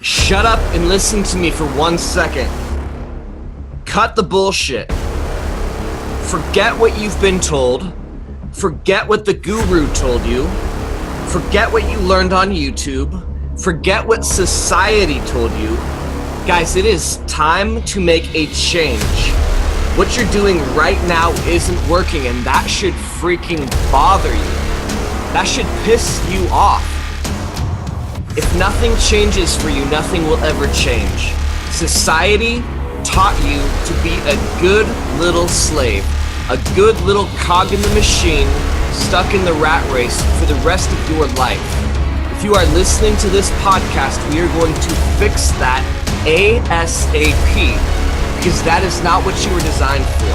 Shut up and listen to me for 1 second. Cut the bullshit. Forget what you've been told. Forget what the guru told you. Forget what you learned on YouTube. Forget what society told you. Guys, it is time to make a change. What you're doing right now isn't working, and that should freaking bother you. That should piss you off. If nothing changes for you, nothing will ever change. Society taught you to be a good little slave, a good little cog in the machine, stuck in the rat race for the rest of your life. If you are listening to this podcast, we are going to fix that ASAP, because that is not what you were designed for.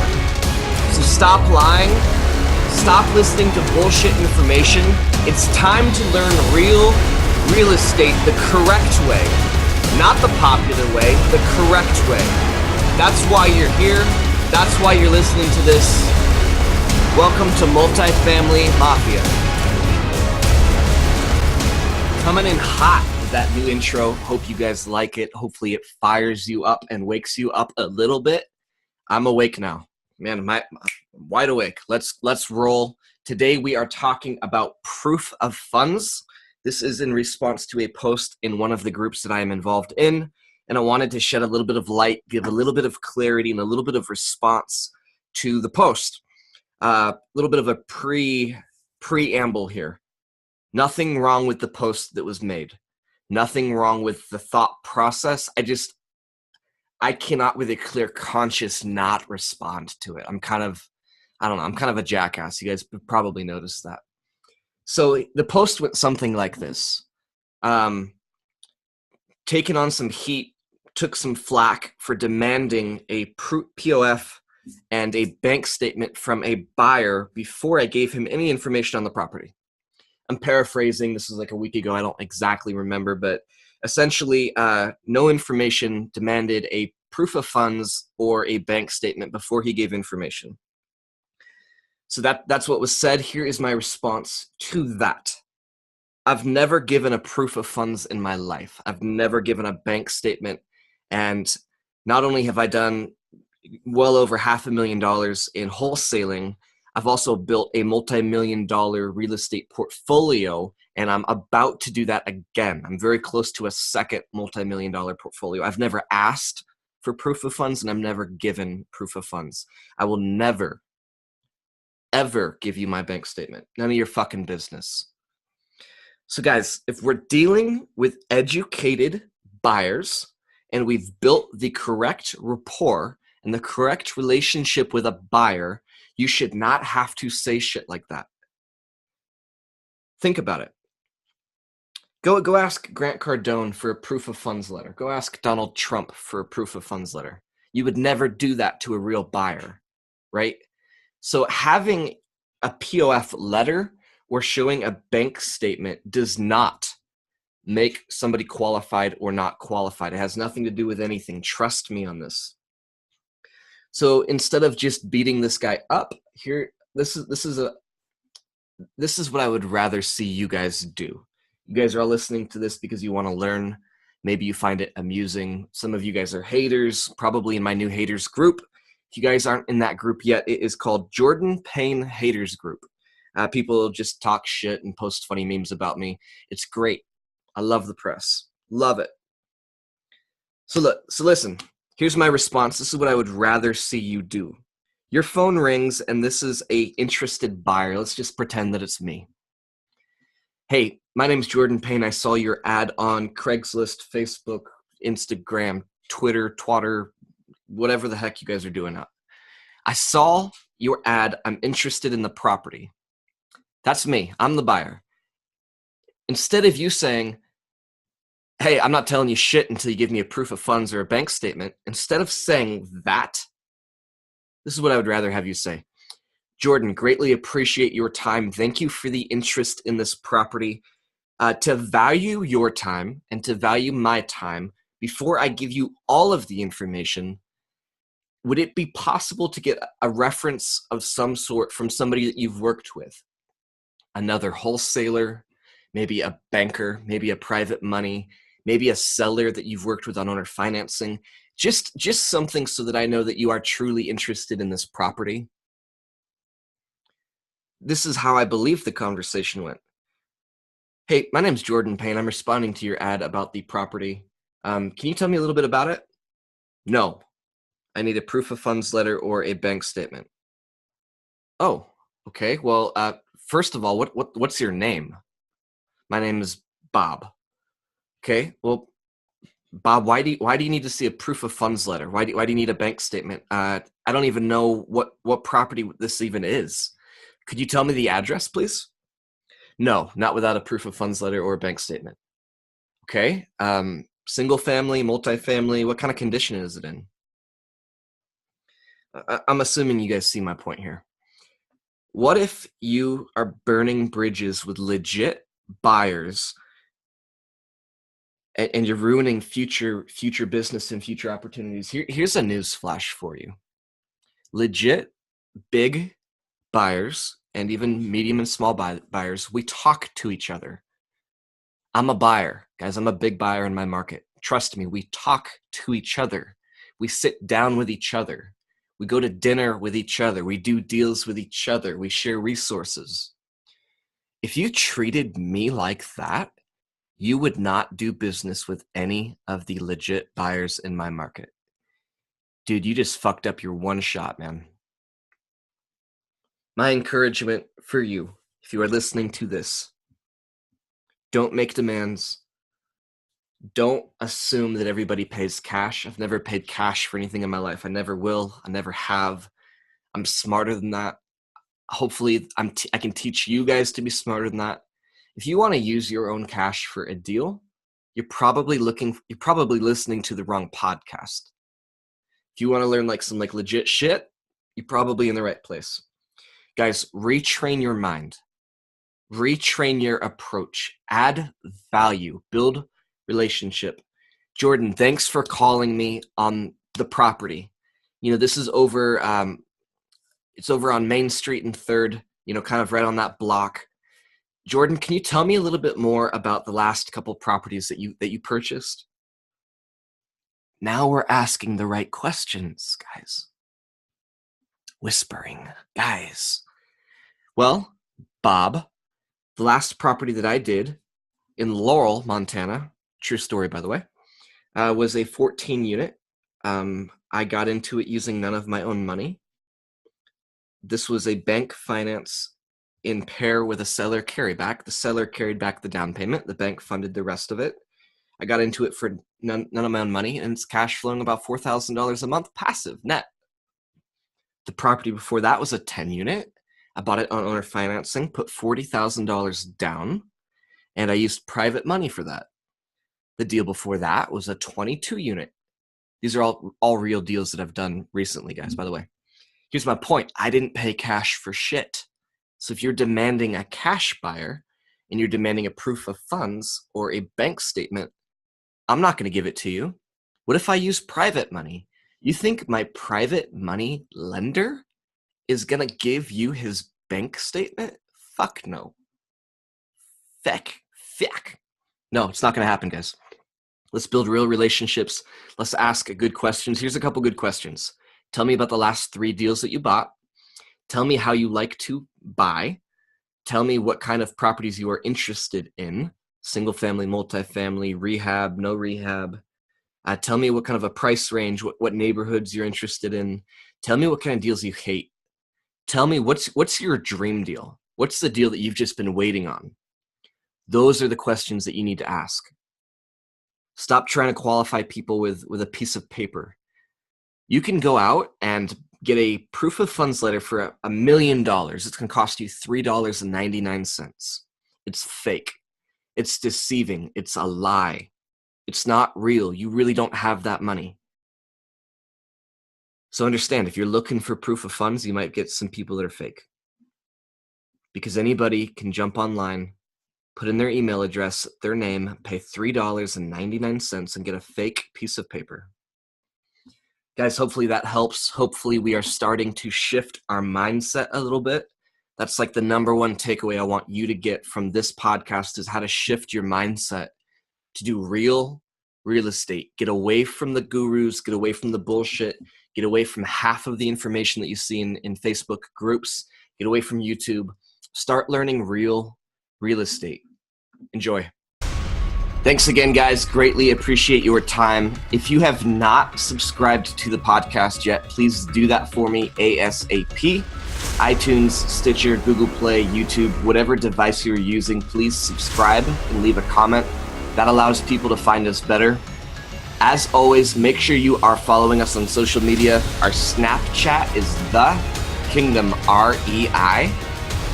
So stop lying, stop listening to bullshit information. It's time to learn real estate the correct way, not the popular way, the correct way. That's why you're here. That's why you're listening to this. Welcome to Multifamily Mafia. Coming in hot with that new intro. Hope you guys like it. Hopefully it fires you up and wakes you up a little bit. I'm awake now. Man, I'm wide awake. Let's roll. Today we are talking about proof of funds. This is in response to a post in one of the groups that I am involved in, and I wanted to shed a little bit of light, give a little bit of clarity, and a little bit of response to the post. A little bit of a preamble here. Nothing wrong with the post that was made. Nothing wrong with the thought process. I cannot with a clear conscience not respond to it. I'm kind of a jackass. You guys probably noticed that. So the post went something like this. Taking on some heat, took some flack for demanding a POF and a bank statement from a buyer before I gave him any information on the property. I'm paraphrasing. This was like a week ago. I don't exactly remember, but essentially no information, demanded a proof of funds or a bank statement before he gave information. So that's what was said. Here is my response to that. I've never given a proof of funds in my life. I've never given a bank statement. And not only have I done well over $500,000 in wholesaling, I've also built a multi-million-dollar real estate portfolio, and I'm about to do that again. I'm very close to a second multi-million-dollar portfolio. I've never asked for proof of funds, and I've never given proof of funds. I will never ever give you my bank statement. None of your fucking business. So guys, if we're dealing with educated buyers and we've built the correct rapport and the correct relationship with a buyer, you should not have to say shit like that. Think about it. Go ask Grant Cardone for a proof of funds letter. Go ask Donald Trump for a proof of funds letter. You would never do that to a real buyer, right? So having a POF letter or showing a bank statement does not make somebody qualified or not qualified. It has nothing to do with anything. Trust me on this. So instead of just beating this guy up, here, this is what I would rather see you guys do. You guys are all listening to this because you want to learn. Maybe you find it amusing. Some of you guys are haters, probably in my new haters group. If you guys aren't in that group yet, it is called Jordan Payne Haters Group. People just talk shit and post funny memes about me. It's great. I love the press. Love it. So listen, here's my response. This is what I would rather see you do. Your phone rings and this is a interested buyer. Let's just pretend that it's me. Hey, my name's Jordan Payne. I saw your ad on Craigslist, Facebook, Instagram, Twitter, Twatter, whatever the heck you guys are doing up. I saw your ad. I'm interested in the property. That's me. I'm the buyer. Instead of you saying, hey, I'm not telling you shit until you give me a proof of funds or a bank statement, instead of saying that, this is what I would rather have you say. Jordan, greatly appreciate your time. Thank you for the interest in this property. To value your time and to value my time, before I give you all of the information, would it be possible to get a reference of some sort from somebody that you've worked with? Another wholesaler, maybe a banker, maybe a private money, maybe a seller that you've worked with on owner financing, just something so that I know that you are truly interested in this property. This is how I believe the conversation went. Hey, my name's Jordan Payne. I'm responding to your ad about the property. Can you tell me a little bit about it? No, I need a proof of funds letter or a bank statement. Oh, okay. Well, first of all, what's your name? My name is Bob. Okay. Well, Bob, why do you need to see a proof of funds letter? Why do you need a bank statement? I don't even know what property this even is. Could you tell me the address, please? No, not without a proof of funds letter or a bank statement. Okay. Single family, multifamily, what kind of condition is it in? I'm assuming you guys see my point here. What if you are burning bridges with legit buyers and you're ruining future business and future opportunities? Here's a news flash for you. Legit big buyers and even medium and small buyers, we talk to each other. I'm a buyer, guys. I'm a big buyer in my market. Trust me, we talk to each other. We sit down with each other. We go to dinner with each other. We do deals with each other. We share resources. If you treated me like that, you would not do business with any of the legit buyers in my market. Dude, you just fucked up your one shot, man. My encouragement for you, if you are listening to this, don't make demands. Don't assume that everybody pays cash. I've never paid cash for anything in my life. I never will. I never have. I'm smarter than that. Hopefully, I can teach you guys to be smarter than that. If you want to use your own cash for a deal, you're probably listening to the wrong podcast. If you want to learn some legit shit, you're probably in the right place. Guys, retrain your mind. Retrain your approach. Add value. Build relationship. Jordan, thanks for calling me on the property. This is over, it's over on Main Street and 3rd, kind of right on that block. Jordan, can you tell me a little bit more about the last couple properties that you purchased? Now we're asking the right questions, guys. Whispering, guys. Well, Bob, the last property that I did in Laurel, Montana, true story, by the way, was a 14 unit. I got into it using none of my own money. This was a bank finance in pair with a seller carryback. The seller carried back the down payment. The bank funded the rest of it. I got into it for none of my own money, and it's cash flowing about $4,000 a month, passive, net. The property before that was a 10 unit. I bought it on owner financing, put $40,000 down, and I used private money for that. The deal before that was a 22 unit. These are all real deals that I've done recently, guys, by the way. Here's my point. I didn't pay cash for shit. So if you're demanding a cash buyer and you're demanding a proof of funds or a bank statement, I'm not going to give it to you. What if I use private money? You think my private money lender is going to give you his bank statement? Fuck no. Feck. No, it's not going to happen, guys. Let's build real relationships. Let's ask good questions. Here's a couple good questions. Tell me about the last 3 deals that you bought. Tell me how you like to buy. Tell me what kind of properties you are interested in. Single family, multifamily, rehab, no rehab. Tell me what kind of a price range, what neighborhoods you're interested in. Tell me what kind of deals you hate. Tell me what's your dream deal? What's the deal that you've just been waiting on? Those are the questions that you need to ask. Stop trying to qualify people with a piece of paper. You can go out and get a proof of funds letter for $1 million. It's going to cost you $3.99. It's fake. It's deceiving. It's a lie. It's not real. You really don't have that money. So understand, if you're looking for proof of funds, you might get some people that are fake. Because anybody can jump online, put in their email address, their name, pay $3.99 and get a fake piece of paper. Guys, hopefully that helps. Hopefully we are starting to shift our mindset a little bit. That's like the number one takeaway I want you to get from this podcast is how to shift your mindset to do real estate. Get away from the gurus, get away from the bullshit, get away from half of the information that you see in Facebook groups, get away from YouTube. Start learning real estate. Enjoy. Thanks again, guys. Greatly appreciate your time. If you have not subscribed to the podcast yet, please do that for me ASAP. iTunes, Stitcher, Google Play, YouTube, whatever device you're using, please subscribe and leave a comment. That allows people to find us better. As always, make sure you are following us on social media. Our Snapchat is The Kingdom REI.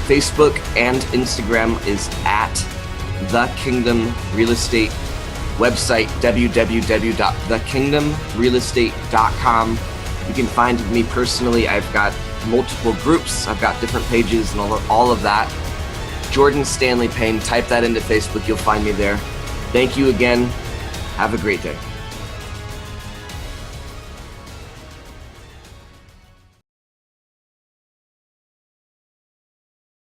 Facebook and Instagram is at The Kingdom Real Estate. Website www.thekingdomrealestate.com. You can find me personally. I've got multiple groups. I've got different pages and all of that. Jordan Stanley Payne. Type that into Facebook. You'll find me there. Thank you again. Have a great day.